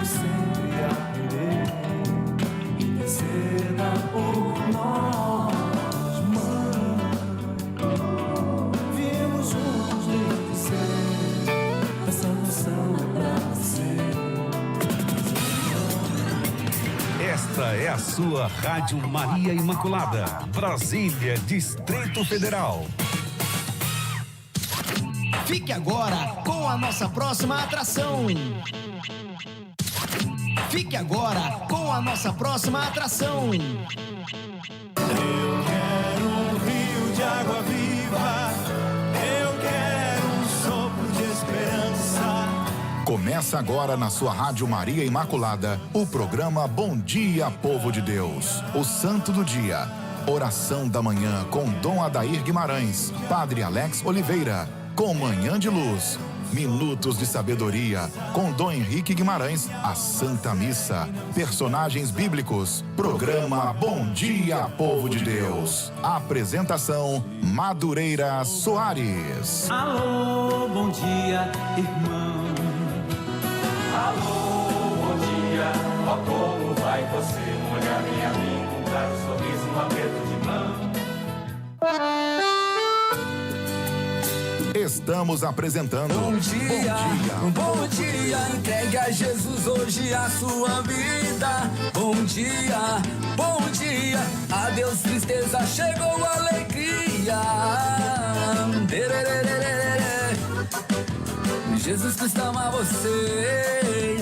sempre aprender. Interceda por nós, Mãe. Viemos juntos desde cedo. Essa missão é pra você. Esta é a sua Rádio Maria Imaculada, Brasília, Distrito Federal. Fique agora com a nossa próxima atração. Fique agora com a nossa próxima atração. Eu quero um rio de água viva. Eu quero um sopro de esperança. Começa agora na sua Rádio Maria Imaculada o programa Bom Dia, Povo de Deus. O Santo do Dia. Oração da Manhã com Dom Adair Guimarães, Padre Alex Oliveira. Com Manhã de Luz. Minutos de Sabedoria com Dom Henrique Guimarães. A Santa Missa. Personagens bíblicos. Programa Bom Dia, Povo de Deus. Apresentação Madureira Soares. Alô, bom dia, irmão. Alô, bom dia. Ó, como vai você? Um olhar em amigo, dar um sorriso, um aperto de mão. Estamos apresentando Bom dia, entregue a Jesus hoje a sua vida. Bom dia, a Deus tristeza chegou alegria. Jesus Cristo ama você.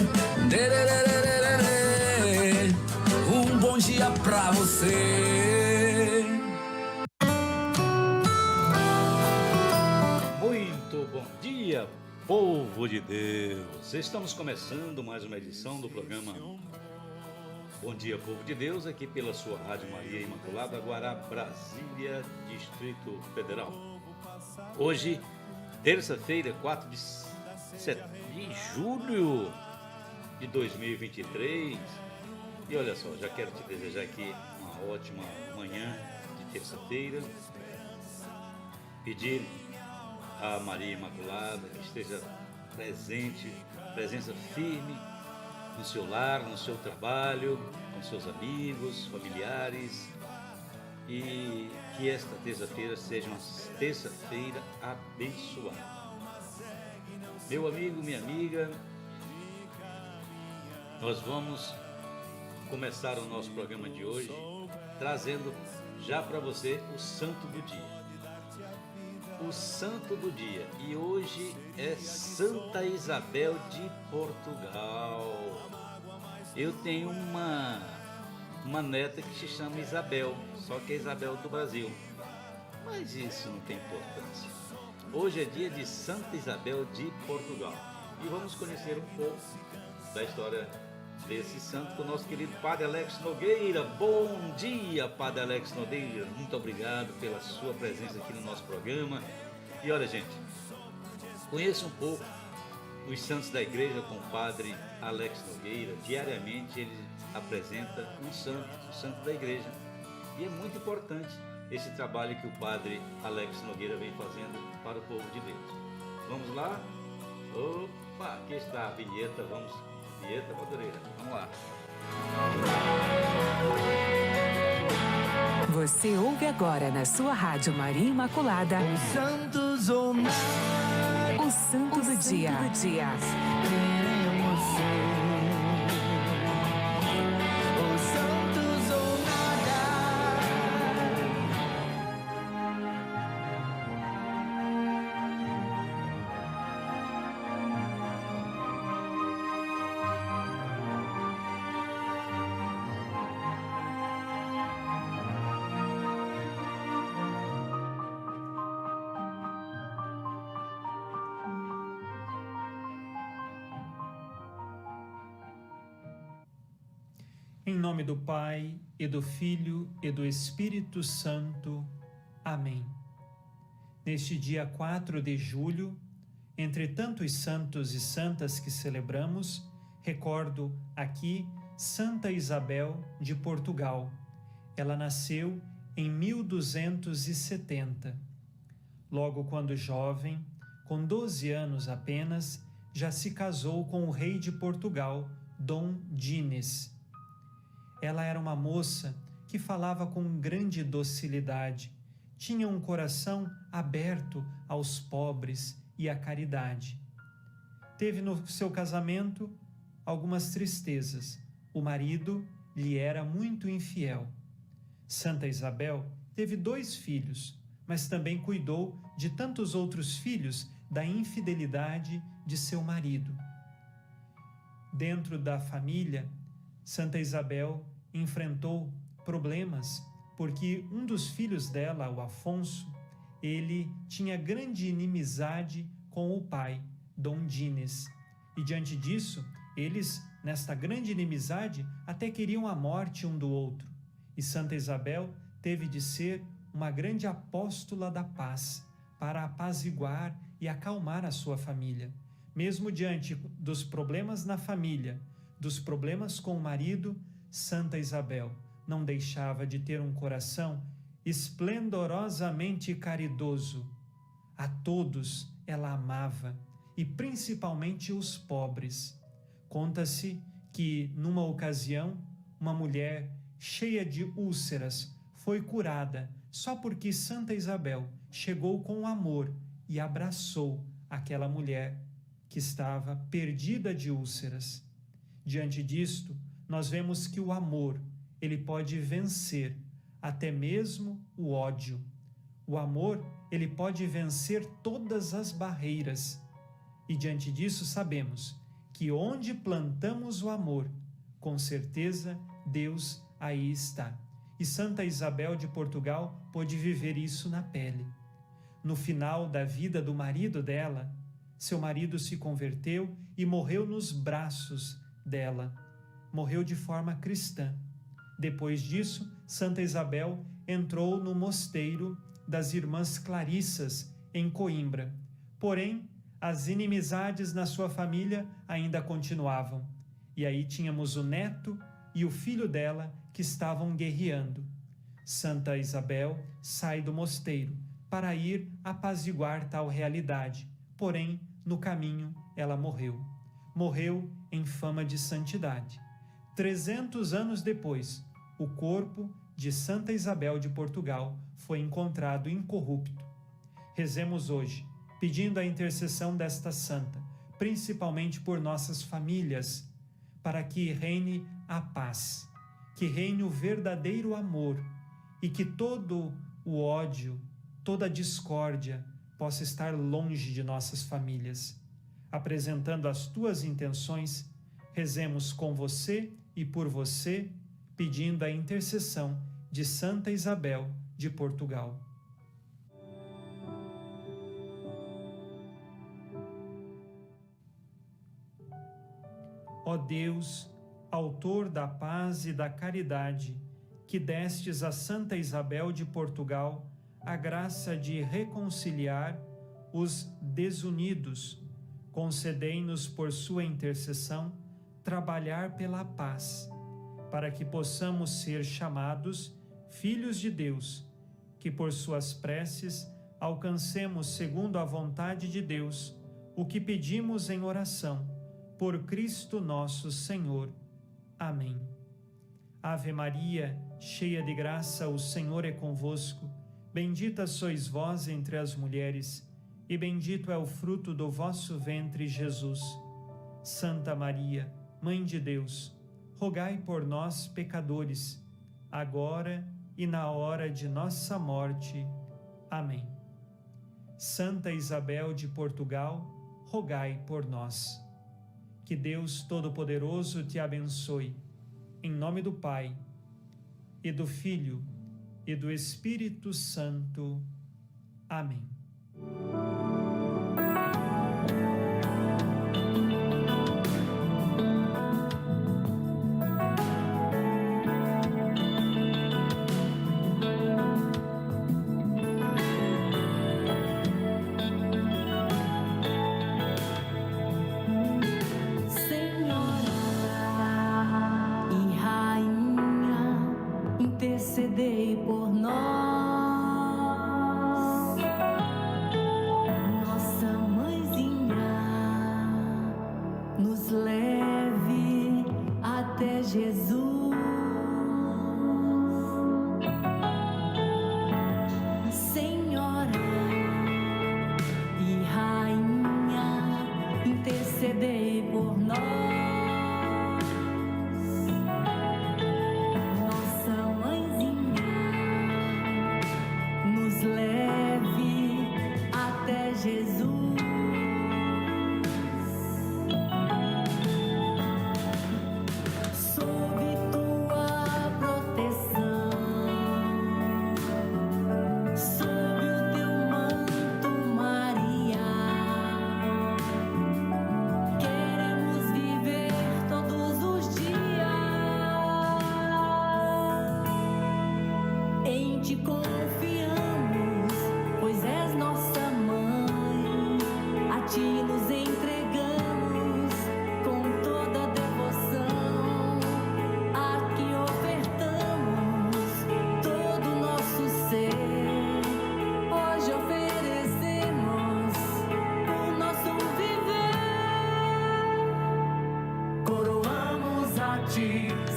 Um bom dia pra você. Muito bom dia, povo de Deus! Estamos começando mais uma edição do programa Bom Dia, Povo de Deus, aqui pela sua Rádio Maria Imaculada, Guará, Brasília, Distrito Federal. Hoje, terça-feira, 4 de julho de 2023. E olha só, já quero te desejar aqui uma ótima manhã de terça-feira. Pedir a Maria Imaculada que esteja presente, presença firme no seu lar, no seu trabalho, com seus amigos, familiares, e que esta terça-feira seja uma terça-feira abençoada. Meu amigo, minha amiga, nós vamos começar o nosso programa de hoje trazendo já para você o Santo do Dia. O Santo do Dia, e hoje é Santa Isabel de Portugal. Eu tenho uma neta que se chama Isabel, só que é Isabel do Brasil, mas isso não tem importância. Hoje é dia de Santa Isabel de Portugal e vamos conhecer um pouco da história desse santo com o nosso querido Padre Alex Nogueira. Bom dia, Padre Alex Nogueira, muito obrigado pela sua presença aqui no nosso programa. E olha, gente, conheça um pouco os santos da igreja com o Padre Alex Nogueira. Diariamente ele apresenta um santo da igreja, e é muito importante esse trabalho que o Padre Alex Nogueira vem fazendo para o povo de Deus. Vamos lá? Opa, aqui está a vinheta, vinheta Madureira, vamos lá. Você ouve agora na sua Rádio Maria Imaculada Os santos ou nada, o Santo do Dia. queremos ser. Os santos ou Em nome do Pai, e do Filho, e do Espírito Santo. Amém. Neste dia 4 de julho, entre tantos santos e santas que celebramos, recordo aqui Santa Isabel de Portugal. Ela nasceu em 1270. Logo quando jovem, com 12 anos apenas, já se casou com o rei de Portugal, Dom Dines. Ela era uma moça que falava com grande docilidade, tinha um coração aberto aos pobres e à caridade. Teve no seu casamento algumas tristezas. O marido lhe era muito infiel. Santa Isabel teve 2 filhos, mas também cuidou de tantos outros filhos da infidelidade de seu marido. Dentro da família, Santa Isabel enfrentou problemas porque um dos filhos dela, o Afonso, ele tinha grande inimizade com o pai, Dom Dines. E diante disso, eles, nesta grande inimizade, até queriam a morte um do outro. E Santa Isabel teve de ser uma grande apóstola da paz para apaziguar e acalmar a sua família. Mesmo diante dos problemas na família, dos problemas com o marido, Santa Isabel não deixava de ter um coração esplendorosamente caridoso. A todos ela amava, e principalmente os pobres. Conta-se que, numa ocasião, uma mulher cheia de úlceras foi curada só porque Santa Isabel chegou com amor e abraçou aquela mulher que estava perdida de úlceras. Diante disto, nós vemos que o amor, ele pode vencer até mesmo o ódio. O amor, ele pode vencer todas as barreiras. E diante disso sabemos que onde plantamos o amor, com certeza Deus aí está. E Santa Isabel de Portugal pôde viver isso na pele. No final da vida do marido dela, seu marido se converteu e morreu nos braços dela. Morreu de forma cristã. Depois disso, Santa Isabel entrou no mosteiro das Irmãs Clarissas, em Coimbra. Porém, as inimizades na sua família ainda continuavam. E aí tínhamos o neto e o filho dela que estavam guerreando. Santa Isabel sai do mosteiro para ir apaziguar tal realidade. Porém, no caminho, ela morreu. Morreu em fama de santidade. 300 anos depois, o corpo de Santa Isabel de Portugal foi encontrado incorrupto. Rezemos hoje, pedindo a intercessão desta santa, principalmente por nossas famílias, para que reine a paz, que reine o verdadeiro amor e que todo o ódio, toda a discórdia possa estar longe de nossas famílias. Apresentando as tuas intenções, rezemos com você e por você, pedindo a intercessão de Santa Isabel de Portugal. Ó Deus, autor da paz e da caridade, que destes a Santa Isabel de Portugal a graça de reconciliar os desunidos, concedei-nos por sua intercessão trabalhar pela paz, para que possamos ser chamados filhos de Deus, que por suas preces alcancemos segundo a vontade de Deus o que pedimos em oração, por Cristo nosso Senhor. Amém. Ave Maria, cheia de graça, o Senhor é convosco. Bendita sois vós entre as mulheres, e bendito é o fruto do vosso ventre, Jesus. Santa Maria, Mãe de Deus, rogai por nós, pecadores, agora e na hora de nossa morte. Amém. Santa Isabel de Portugal, rogai por nós. Que Deus Todo-Poderoso te abençoe. Em nome do Pai, e do Filho, e do Espírito Santo. Amém. Intercedei por nós, nossa mãezinha, nos leve até Jesus. Senhora e Rainha, intercedei por nós. Nossa Mãezinha, nos leve até Jesus.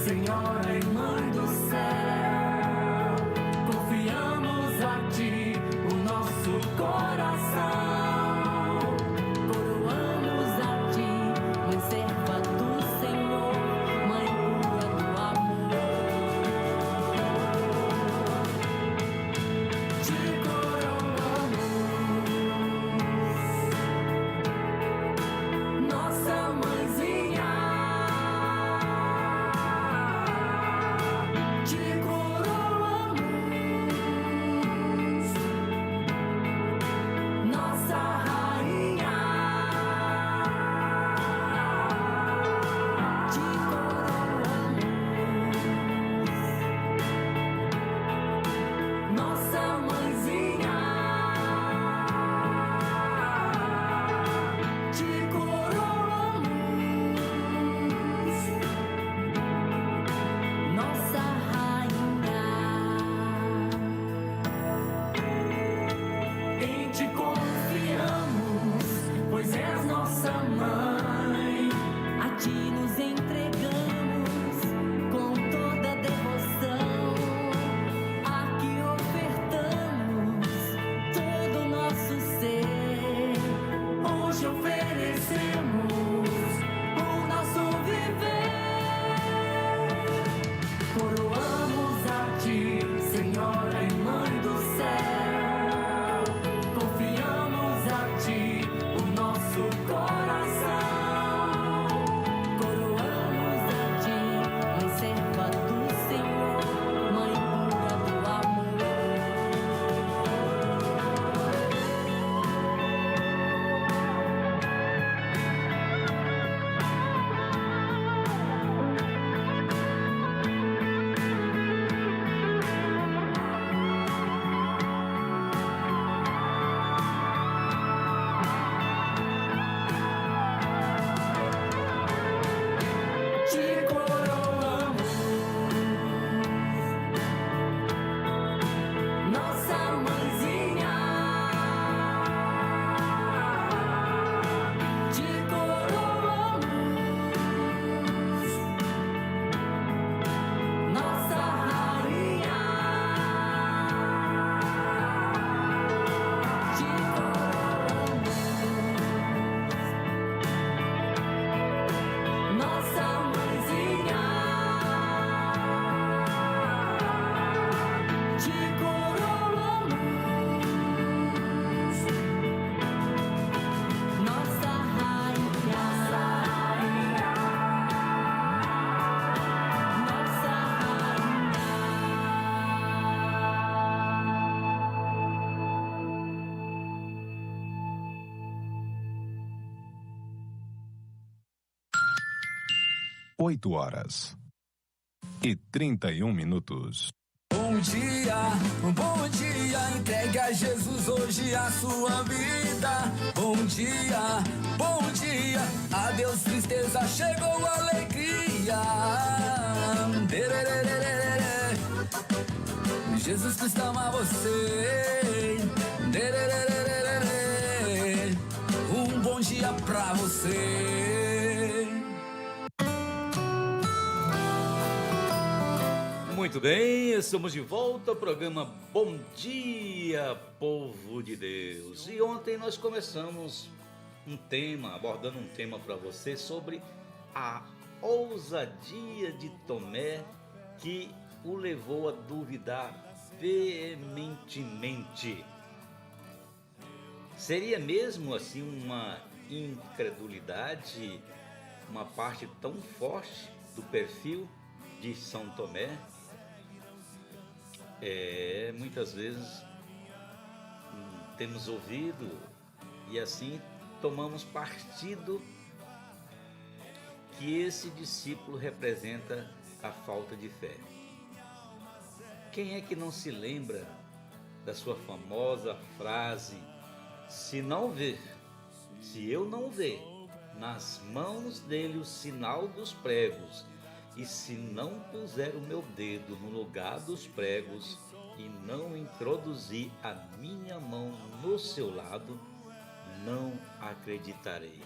Senhora e Mãe do céu, confiamos a Ti o nosso coração. Coroamos a Ti, Mãe serva do Senhor, Mãe pura do amor. Te coroamos, nossa Mãezinha. Te coroamos, nossa rainha. Te coroamos, nossa mãezinha. Te coroamos, nossa em Ti confiamos, pois és nossa mãe. A Ti nos entregamos com toda devoção. Aqui ofertamos todo o nosso ser. Hoje oferecemos o nosso viver. Coroamos a Ti, Senhora e Mãe do céu. Confiamos a Ti o nosso coração. Coroamos a Ti, Mãe serva do Senhor, Mãe pura do amor. Te coroamos, nossa mãezinha. Te coroamos, nossa rainha. Te coroamos, nossa mãezinha. Te coroamos, nossa rainha. Nossa rainha. 8h31. Bom dia, entregue a Jesus hoje a sua vida. Bom dia, a Deus tristeza chegou alegria. Jesus Cristo ama você. Bom dia pra você. Muito bem, estamos de volta ao programa Bom Dia, Povo de Deus. E ontem nós começamos abordando um tema para você sobre a ousadia de Tomé que o levou a duvidar veementemente. Seria mesmo assim uma incredulidade, uma parte tão forte do perfil de São Tomé? Muitas vezes temos ouvido e assim tomamos partido que esse discípulo representa a falta de fé. Quem é que não se lembra da sua famosa frase: se eu não ver nas mãos dele o sinal dos pregos, e se não puser o meu dedo no lugar dos pregos, e não introduzir a minha mão no seu lado, não acreditarei.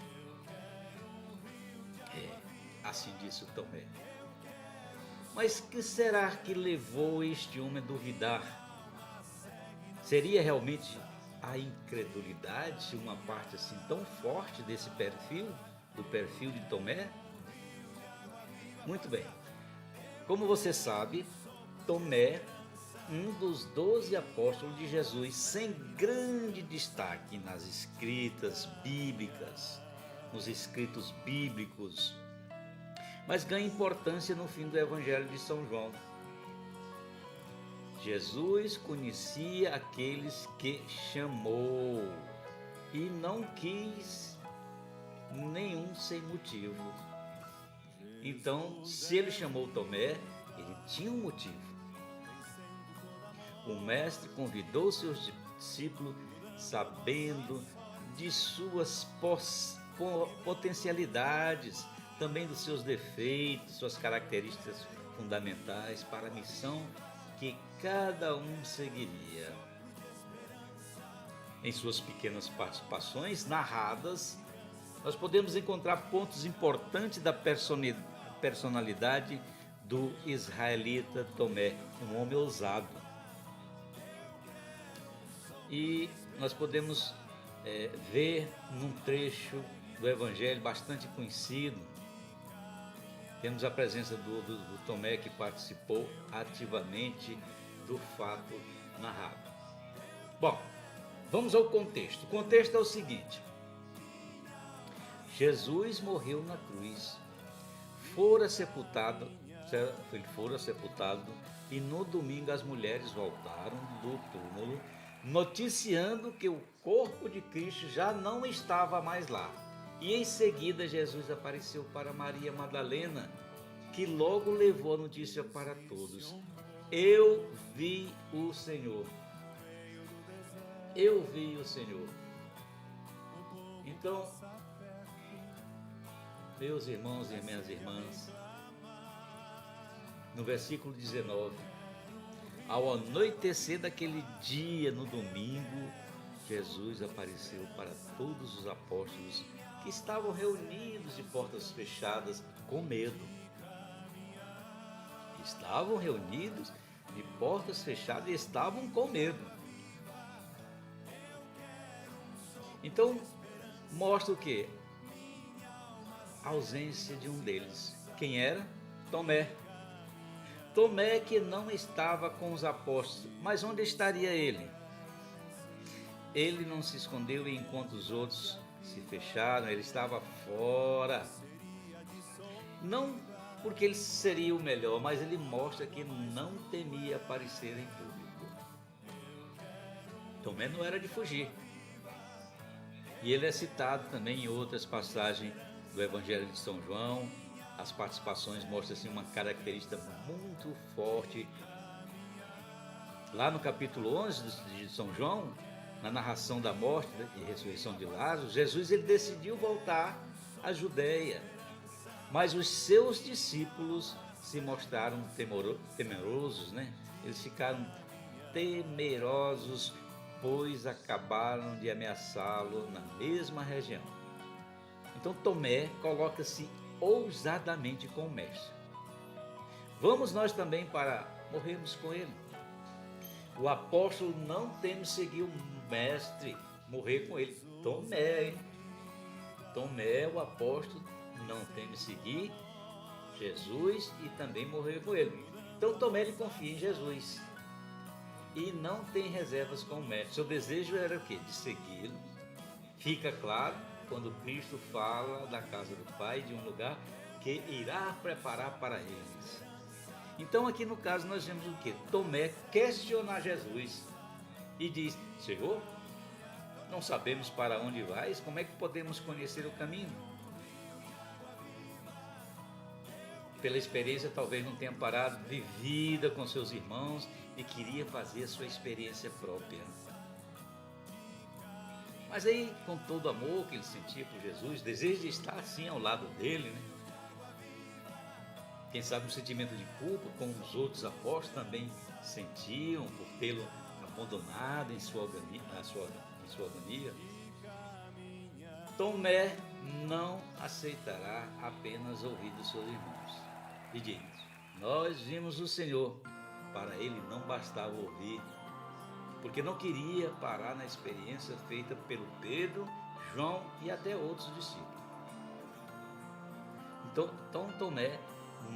Assim disse o Tomé. Mas que será que levou este homem a duvidar? Seria realmente a incredulidade uma parte assim tão forte desse perfil, do perfil de Tomé? Muito bem. Como você sabe, Tomé, um dos 12 apóstolos de Jesus, sem grande destaque nas escritas bíblicas, nos escritos bíblicos, mas ganha importância no fim do Evangelho de São João. Jesus conhecia aqueles que chamou e não quis nenhum sem motivo. Então, se ele chamou Tomé, ele tinha um motivo. O mestre convidou seus discípulos sabendo de suas potencialidades, também dos seus defeitos, suas características fundamentais para a missão que cada um seguiria. Em suas pequenas participações narradas, nós podemos encontrar pontos importantes da personalidade do israelita Tomé, um homem ousado. E nós podemos ver num trecho do Evangelho bastante conhecido, temos a presença do Tomé, que participou ativamente do fato narrado. Bom, vamos ao contexto. O contexto é o seguinte: Jesus morreu na cruz, fora sepultado, e no domingo as mulheres voltaram do túmulo, noticiando que o corpo de Cristo já não estava mais lá. E em seguida Jesus apareceu para Maria Madalena, que logo levou a notícia para todos: eu vi o Senhor. Eu vi o Senhor. Então, meus irmãos e minhas irmãs, no versículo 19, ao anoitecer daquele dia, no domingo, Jesus apareceu para todos os apóstolos que estavam reunidos de portas fechadas com medo. Estavam reunidos de portas fechadas e estavam com medo. Então, mostra o quê? A ausência de um deles. Quem era? Tomé. Tomé, que não estava com os apóstolos. Mas onde estaria ele? Ele não se escondeu enquanto os outros se fecharam, ele estava fora. Não porque ele seria o melhor, mas ele mostra que não temia aparecer em público. Tomé não era de fugir. E ele é citado também em outras passagens do Evangelho de São João. As participações mostram assim, uma característica muito forte. Lá no capítulo 11 de São João, na narração da morte e ressurreição de Lázaro, Jesus ele decidiu voltar à Judéia, mas os seus discípulos se mostraram temerosos, né? Eles ficaram temerosos, pois acabaram de ameaçá-lo na mesma região. Então Tomé coloca-se ousadamente com o mestre. Vamos nós também para morrermos com ele. O apóstolo não teme seguir o mestre, morrer com ele. Tomé, o apóstolo, não teme seguir Jesus e também morrer com ele. Então Tomé, ele confia em Jesus e não tem reservas com o mestre. Seu desejo era o quê? De segui-lo. Fica claro quando Cristo fala da casa do Pai, de um lugar que irá preparar para eles. Então aqui no caso nós vemos o quê? Tomé questionar Jesus e diz: Senhor, não sabemos para onde vais, como é que podemos conhecer o caminho? Pela experiência talvez não tenha parado de vida com seus irmãos e queria fazer a sua experiência própria. Mas aí, com todo o amor que ele sentia por Jesus, desejo de estar assim ao lado dele, né? Quem sabe um sentimento de culpa, como os outros apóstolos também sentiam por tê-lo abandonado em sua agonia. Tomé não aceitará apenas ouvir dos seus irmãos. E diz: nós vimos o Senhor. Para ele não bastava ouvir, porque não queria parar na experiência feita pelo Pedro, João e até outros discípulos. Então Tomé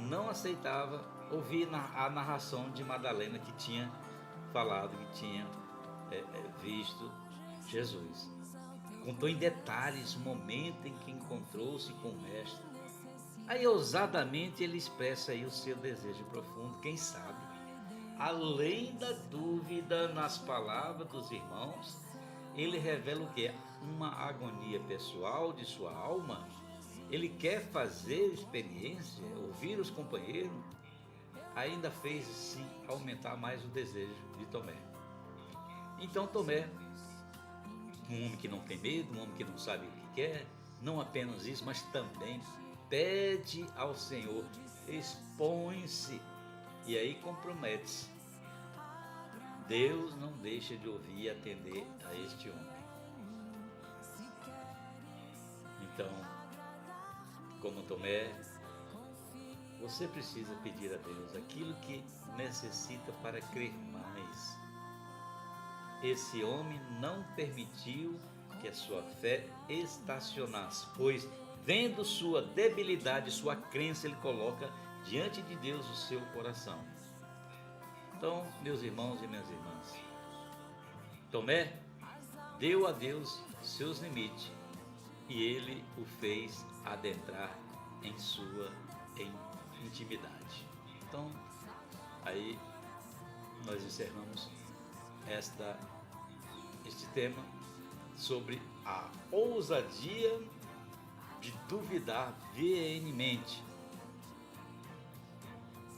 não aceitava ouvir a narração de Madalena, que tinha falado, que tinha visto Jesus. Contou em detalhes o momento em que encontrou-se com o Mestre. Aí ousadamente ele expressa aí o seu desejo profundo, quem sabe, além da dúvida nas palavras dos irmãos, ele revela o que? Uma agonia pessoal de sua alma. Ele quer fazer experiência, ouvir os companheiros, ainda fez sim aumentar mais o desejo de Tomé. Então Tomé, um homem que não tem medo, um homem que não sabe o que quer, não apenas isso, mas também pede ao Senhor, expõe-se e aí compromete-se. Deus não deixa de ouvir e atender a este homem. Então, como Tomé, você precisa pedir a Deus aquilo que necessita para crer mais. Esse homem não permitiu que a sua fé estacionasse, pois, vendo sua debilidade, sua crença, ele coloca diante de Deus o seu coração. Então, meus irmãos e minhas irmãs, Tomé deu a Deus seus limites e ele o fez adentrar em sua intimidade. Então, aí nós encerramos este tema sobre a ousadia de duvidar veementemente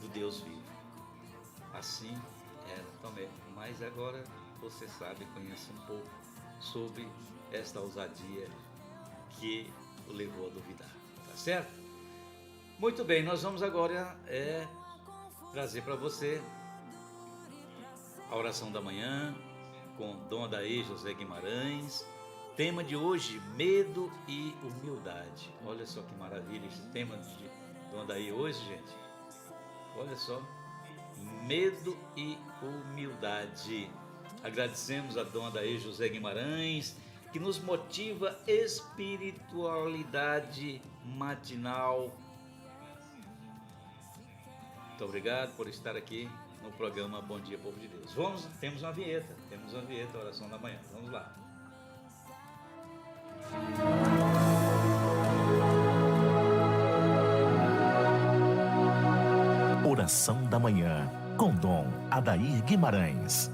do Deus vivo. Assim era Tomé, mas agora você sabe, conhece um pouco sobre esta ousadia que o levou a duvidar, tá certo? Muito bem, nós vamos agora trazer para você a oração da manhã com Dom Adair José Guimarães. Tema de hoje, medo e humildade. Olha só que maravilha esse tema de Dom Adair hoje, gente. Olha só, medo e humildade. Agradecemos a Dom Adair José Guimarães, que nos motiva espiritualidade matinal. Muito obrigado por estar aqui no programa Bom Dia, Povo de Deus. Temos uma vinheta, oração da manhã. Vamos lá. Oração da manhã, com Dom Adair Guimarães.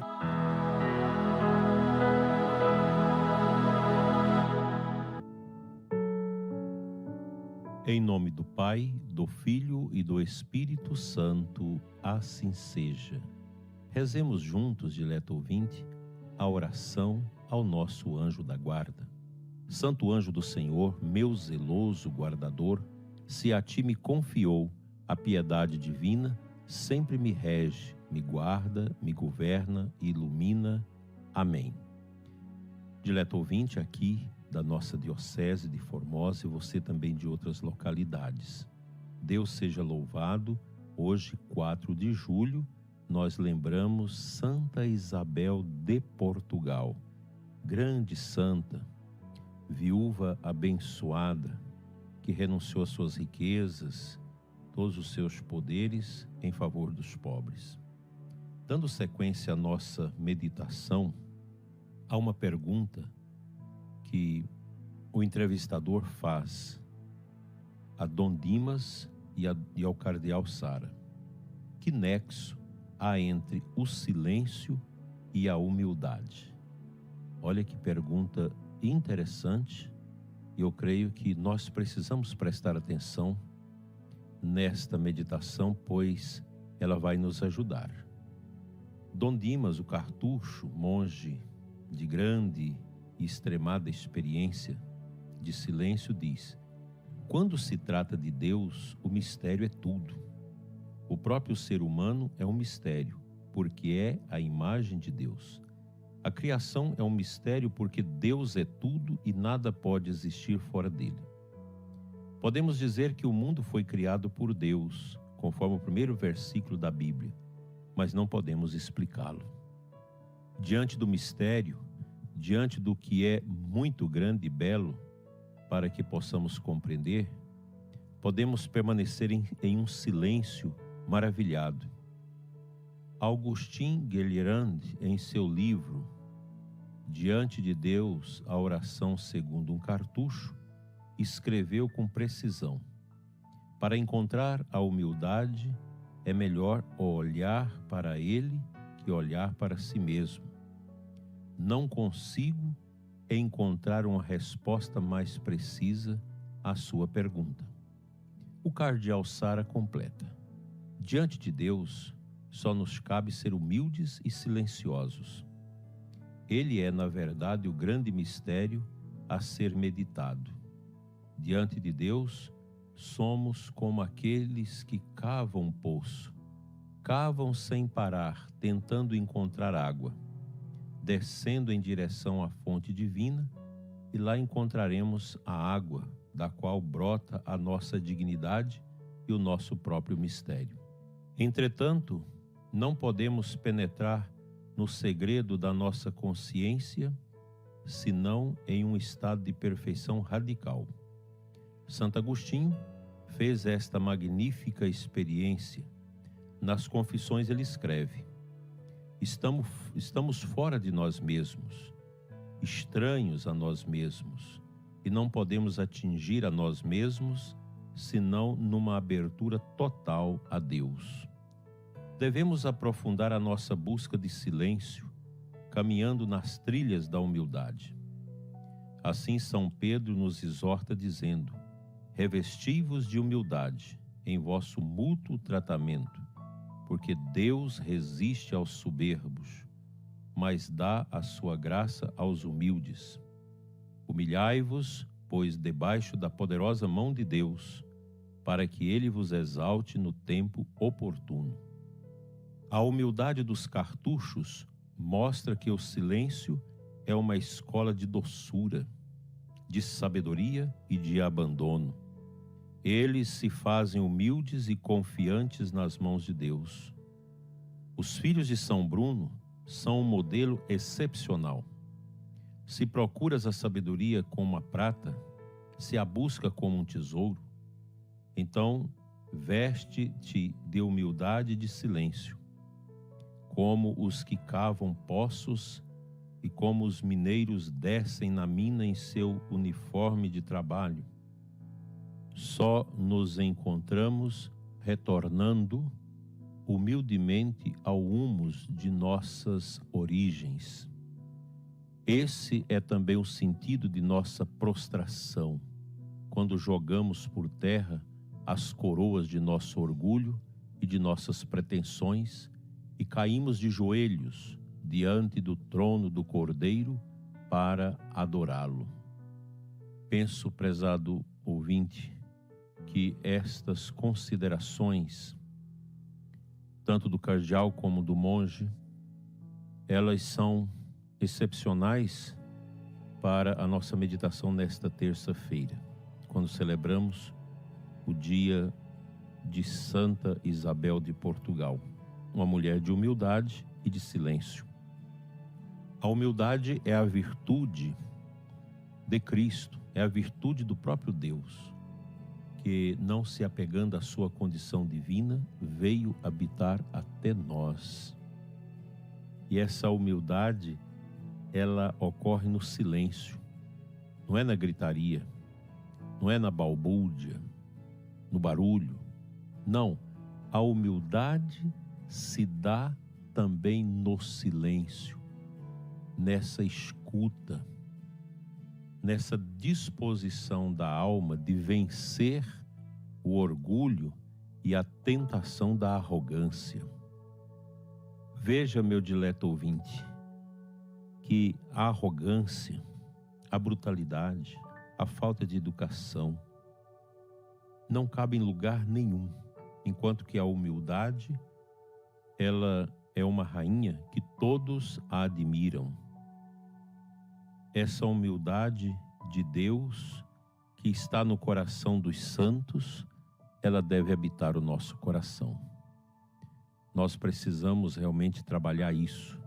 Em nome do Pai, do Filho e do Espírito Santo, assim seja. Rezemos juntos, dileto ouvinte, a oração ao nosso anjo da guarda. Santo anjo do Senhor, meu zeloso guardador, se a ti me confiou a piedade divina, sempre me rege, me guarda, me governa e ilumina. Amém. Dileto ouvinte, aqui da nossa diocese de Formosa e você também de outras localidades. Deus seja louvado, hoje 4 de julho, nós lembramos Santa Isabel de Portugal, grande santa, viúva abençoada, que renunciou às suas riquezas, todos os seus poderes em favor dos pobres. Dando sequência à nossa meditação, há uma pergunta que o entrevistador faz a Dom Dimas e ao cardeal Sara. Que nexo há entre o silêncio e a humildade? Olha que pergunta interessante, e eu creio que nós precisamos prestar atenção nesta meditação, pois ela vai nos ajudar. Dom Dimas, o cartucho, monge de grande e extremada experiência de silêncio, diz: quando se trata de Deus, o mistério é tudo. O próprio ser humano é um mistério, porque é a imagem de Deus. A criação é um mistério porque Deus é tudo e nada pode existir fora dele. Podemos dizer que o mundo foi criado por Deus, conforme o primeiro versículo da Bíblia, mas não podemos explicá-lo. Diante do mistério, diante do que é muito grande e belo, para que possamos compreender, podemos permanecer em um silêncio maravilhado. Augustin Guilherand, em seu livro Diante de Deus, a oração segundo um cartucho, escreveu com precisão: para encontrar a humildade, é melhor olhar para Ele que olhar para si mesmo. Não consigo encontrar uma resposta mais precisa à sua pergunta. O cardeal Sara completa: diante de Deus, só nos cabe ser humildes e silenciosos. Ele é, na verdade, o grande mistério a ser meditado. Diante de Deus, somos como aqueles que cavam um poço. Cavam sem parar, tentando encontrar água, descendo em direção à fonte divina, e lá encontraremos a água da qual brota a nossa dignidade e o nosso próprio mistério. Entretanto, não podemos penetrar no segredo da nossa consciência, senão em um estado de perfeição radical. Santo Agostinho fez esta magnífica experiência. Nas Confissões ele escreve: estamos fora de nós mesmos, estranhos a nós mesmos, e não podemos atingir a nós mesmos, senão numa abertura total a Deus. Devemos aprofundar a nossa busca de silêncio, caminhando nas trilhas da humildade. Assim São Pedro nos exorta dizendo: revesti-vos de humildade em vosso mútuo tratamento, porque Deus resiste aos soberbos, mas dá a sua graça aos humildes. Humilhai-vos, pois, debaixo da poderosa mão de Deus, para que Ele vos exalte no tempo oportuno. A humildade dos cartuchos mostra que o silêncio é uma escola de doçura, de sabedoria e de abandono. Eles se fazem humildes e confiantes nas mãos de Deus. Os filhos de São Bruno são um modelo excepcional. Se procuras a sabedoria como a prata, se a busca como um tesouro, então veste-te de humildade e de silêncio, como os que cavam poços e como os mineiros descem na mina em seu uniforme de trabalho. Só nos encontramos retornando humildemente ao humus de nossas origens. Esse é também o sentido de nossa prostração, quando jogamos por terra as coroas de nosso orgulho e de nossas pretensões e caímos de joelhos diante do trono do Cordeiro para adorá-lo. Penso, prezado ouvinte, que estas considerações, tanto do cardeal como do monge, elas são excepcionais para a nossa meditação nesta terça-feira, quando celebramos o dia de Santa Isabel de Portugal. uma mulher de humildade e de silêncio. A humildade é a virtude de Cristo, é a virtude do próprio Deus, que, não se apegando à sua condição divina, veio habitar até nós. E essa humildade, ela ocorre no silêncio, não é na gritaria, não é na balbúrdia, no barulho. Não, a humildade se dá também no silêncio, nessa escuta, nessa disposição da alma de vencer o orgulho e a tentação da arrogância. Veja, meu dileto ouvinte, que a arrogância, a brutalidade, a falta de educação não cabe em lugar nenhum, enquanto que a humildade, ela é uma rainha que todos a admiram. Essa humildade de Deus que está no coração dos santos, ela deve habitar o nosso coração. Nós precisamos realmente trabalhar isso.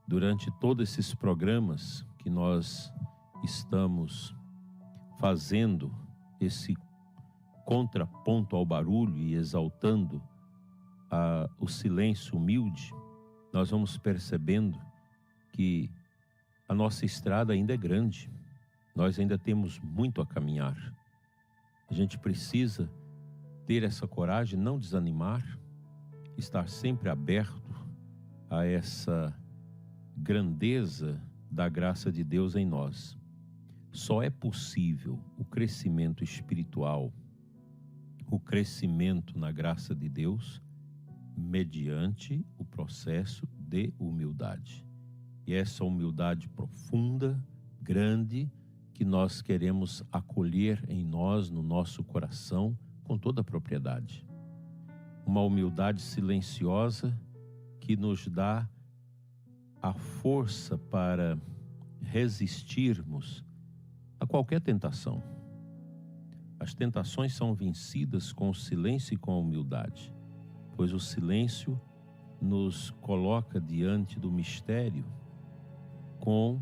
Durante todos esses programas que nós estamos fazendo, esse contraponto ao barulho e exaltando o silêncio humilde, nós vamos percebendo que a nossa estrada ainda é grande. Nós ainda temos muito a caminhar. A gente precisa ter essa coragem, não desanimar, estar sempre aberto a essa grandeza da graça de Deus em nós. Só é possível o crescimento espiritual, o crescimento na graça de Deus, mediante o processo de humildade. E essa humildade profunda, grande, que nós queremos acolher em nós, no nosso coração, com toda a propriedade. Uma humildade silenciosa que nos dá a força para resistirmos a qualquer tentação. As tentações são vencidas com o silêncio e com a humildade, pois o silêncio nos coloca diante do mistério com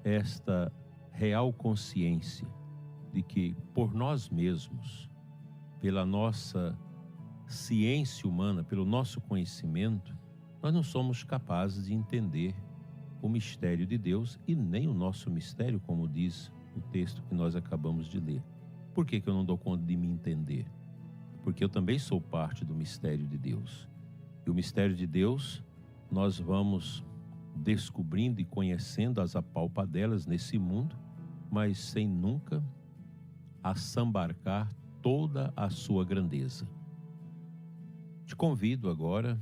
esta real consciência de que, por nós mesmos, pela nossa ciência humana, pelo nosso conhecimento, nós não somos capazes de entender o mistério de Deus e nem o nosso mistério, como diz o texto que nós acabamos de ler. Por que eu não dou conta de me entender? Porque eu também sou parte do mistério de Deus. E o mistério de Deus, nós vamos descobrindo e conhecendo as apalpadelas nesse mundo, mas sem nunca assambarcar toda a sua grandeza. Te convido agora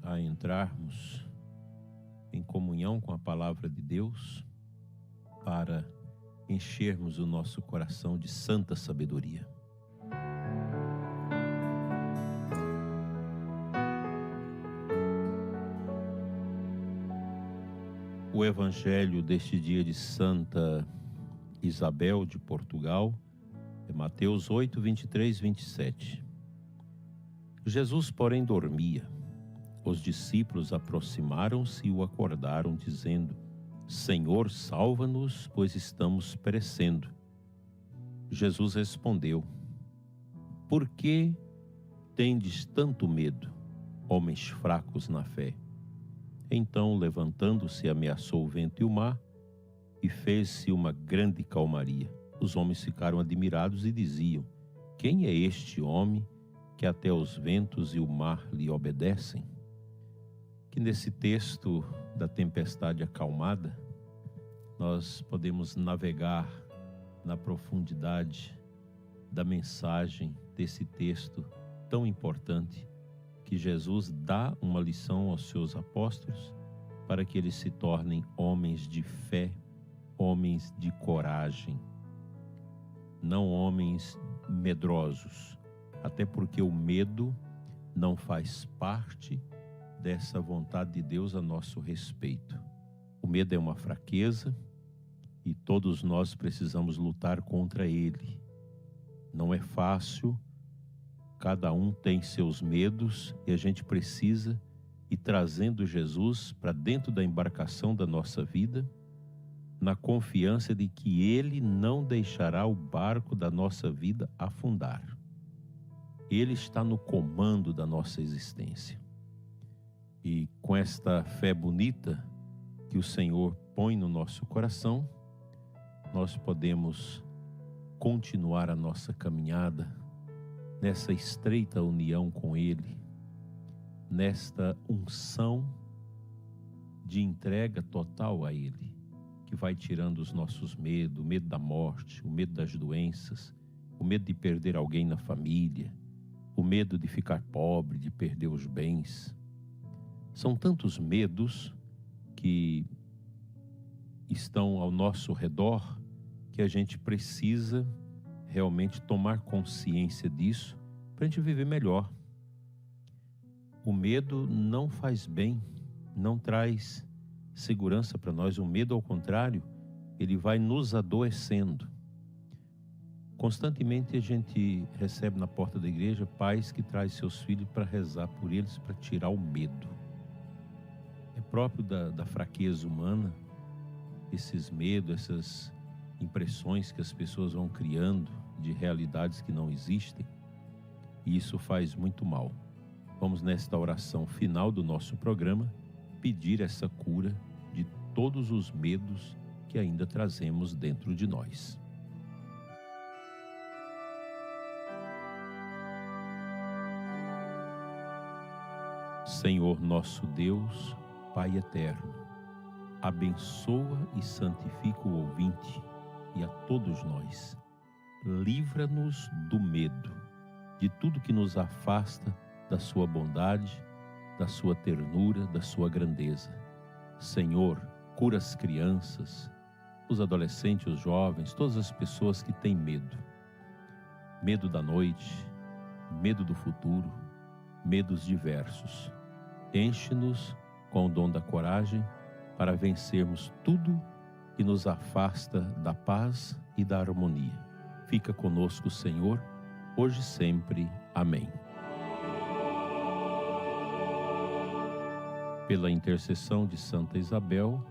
a entrarmos em comunhão com a palavra de Deus para enchermos o nosso coração de santa sabedoria. O evangelho deste dia de Santa Isabel de Portugal é Mateus 8, 23, 27. Jesus, porém, dormia. Os discípulos aproximaram-se e o acordaram, dizendo: Senhor, salva-nos, pois estamos perecendo. Jesus respondeu: Por que tendes tanto medo, homens fracos na fé? Então, levantando-se, ameaçou o vento e o mar, e fez-se uma grande calmaria. Os homens ficaram admirados e diziam: Quem é este homem que até os ventos e o mar lhe obedecem? Que nesse texto da tempestade acalmada, nós podemos navegar na profundidade da mensagem desse texto tão importante, que Jesus dá uma lição aos seus apóstolos para que eles se tornem homens de fé, homens de coragem, não homens medrosos, até porque o medo não faz parte dessa vontade de Deus a nosso respeito. O medo é uma fraqueza e todos nós precisamos lutar contra ele. Não é fácil, cada um tem seus medos e a gente precisa e trazendo Jesus para dentro da embarcação da nossa vida, na confiança de que Ele não deixará o barco da nossa vida afundar. Ele está no comando da nossa existência. E com esta fé bonita que o Senhor põe no nosso coração, nós podemos continuar a nossa caminhada nessa estreita união com Ele, nesta unção de entrega total a Ele, que vai tirando os nossos medos, o medo da morte, o medo das doenças, o medo de perder alguém na família, o medo de ficar pobre, de perder os bens. São tantos medos que estão ao nosso redor que a gente precisa realmente tomar consciência disso para a gente viver melhor. O medo não faz bem, não traz segurança para nós. O medo, ao contrário, ele vai nos adoecendo. Constantemente a gente recebe na porta da igreja pais que trazem seus filhos para rezar por eles, para tirar o medo. É próprio da fraqueza humana, esses medos, essas impressões que as pessoas vão criando de realidades que não existem, e isso faz muito mal. Vamos, nesta oração final do nosso programa, pedir essa cura de todos os medos que ainda trazemos dentro de nós. Senhor nosso Deus, Pai eterno, abençoa e santifica o ouvinte e a todos nós. Livra-nos do medo, de tudo que nos afasta da sua bondade, da sua ternura, da sua grandeza. Senhor, cura as crianças, os adolescentes, os jovens, todas as pessoas que têm medo. Medo da noite, medo do futuro, medos diversos. Enche-nos com o dom da coragem para vencermos tudo que nos afasta da paz e da harmonia. Fica conosco, Senhor, hoje e sempre. Amém. Pela intercessão de Santa Isabel,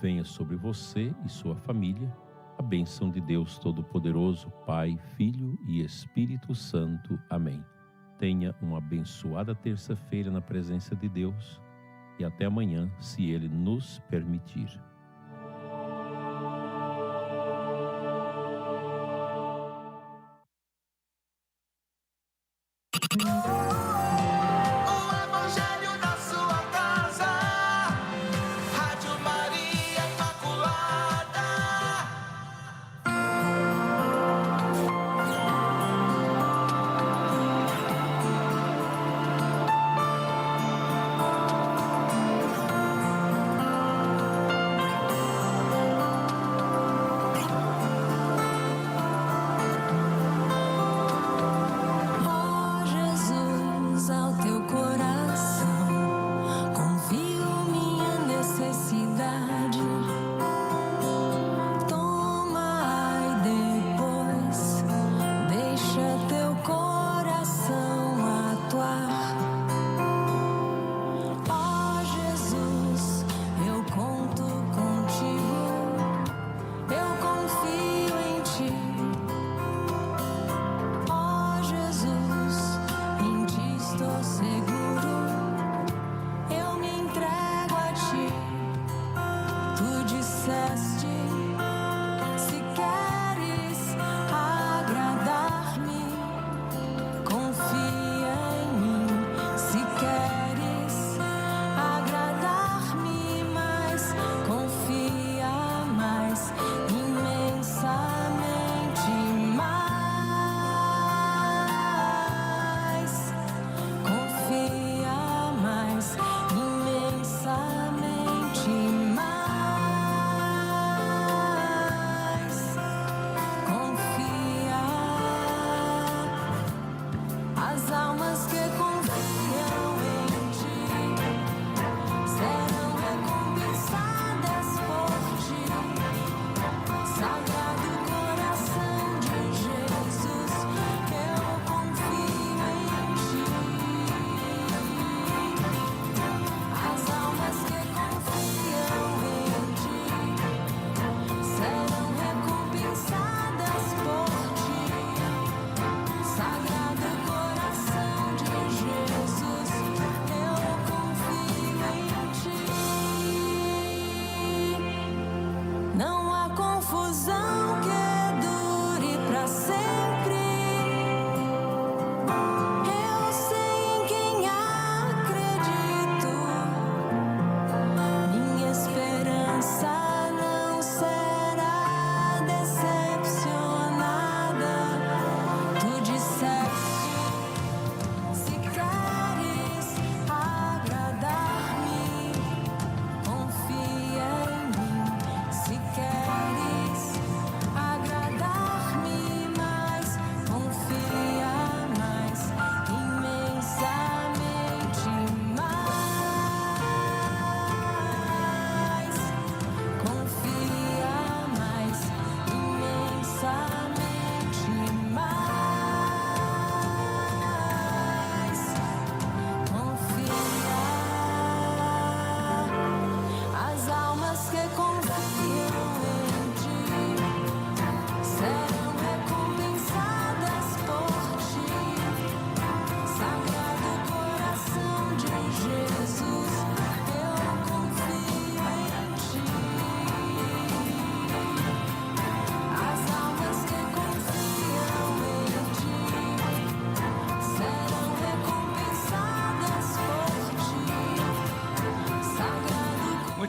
venha sobre você e sua família a bênção de Deus Todo-Poderoso, Pai, Filho e Espírito Santo. Amém. Tenha uma abençoada terça-feira na presença de Deus e até amanhã, se Ele nos permitir.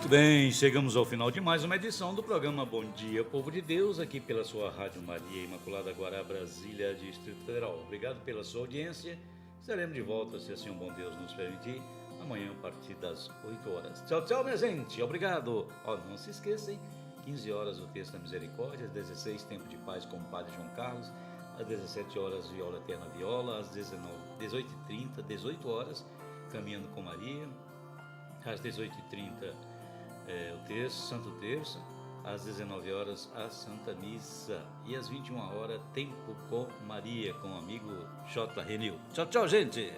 Muito bem, chegamos ao final de mais uma edição do programa Bom Dia, Povo de Deus, aqui pela sua Rádio Maria Imaculada Guará, Brasília, Distrito Federal. Obrigado pela sua audiência. Estaremos de volta, se assim o bom Deus nos permitir, amanhã a partir das 8 horas. Tchau, tchau, minha gente. Obrigado. Não se esqueçam, 15 horas o Texto da Misericórdia, às 16 Tempo de Paz com o Padre João Carlos, às 17 horas Viola Eterna Viola, às 18h30, 18 horas, Caminhando com Maria, às 18h30 o Terço, Santo Terço, às 19 horas a Santa Missa e às 21 horas Tempo com Maria, com o amigo J. Renil. Tchau, tchau, gente!